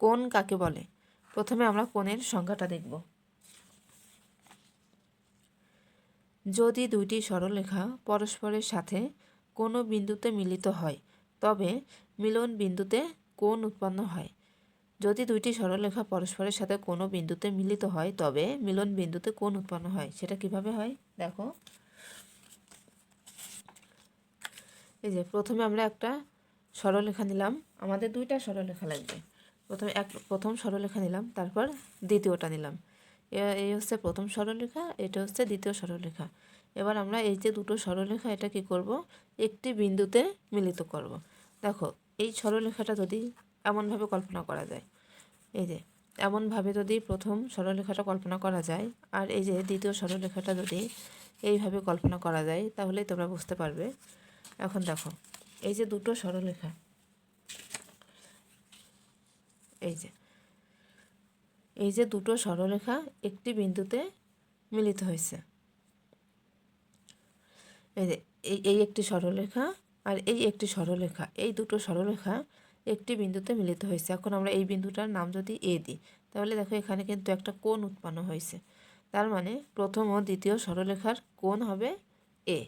কোণ কাকে বলে? প্রথমে আমরা কোণের সংজ্ঞাটা দেখব। যদি দুইটি সরলরেখা পরস্পরের সাথে কোনো বিন্দুতে মিলিত হয় তবে মিলন বিন্দুতে কোণ উৎপন্ন হয়। যদি দুইটি সরলরেখা পরস্পরের সাথে কোনো বিন্দুতে মিলিত হয় তবে মিলন বিন্দুতে কোণ উৎপন্ন হয়। সেটা কিভাবে হয় দেখো। এই যে প্রথমে আমরা একটা সরলরেখা নিলাম, আমাদের দুইটা সরলরেখা লাগবে। প্রথম সরলরেখা নিলাম, তারপর দ্বিতীয়টা নিলাম। এই হচ্ছে প্রথম সরলরেখা, এটা হচ্ছে দ্বিতীয় সরলরেখা। এবার আমরা এই যে দুটো সরলরেখা এটা কি করব, একটি বিন্দুতে মিলিত করব। দেখো এই সরলরেখাটা যদি এমনভাবে কল্পনা করা যায়, এই যে এমনভাবে যদি প্রথম সরলরেখাটা কল্পনা করা যায় আর এই যে দ্বিতীয় সরলরেখাটা যদি এইভাবে কল্পনা করা যায় তাহলে তোমরা বুঝতে পারবে। এখন দেখো এই যে দুটো সরলরেখা, এই যে দুটো সরলরেখা একটি বিন্দুতে মিলিত হয়েছে। এই যে এই একটি সরলরেখা আর এই একটি সরলরেখা, এই দুটো সরলরেখা একটি বিন্দুতে মিলিত হয়েছে। এখন আমরা এই বিন্দুটার নাম যদি এ দিই তাহলে দেখো এখানে কিন্তু একটা কোণ উৎপন্ন হয়েছে। তার মানে প্রথম ও দ্বিতীয় সরলরেখার কোণ হবে এ।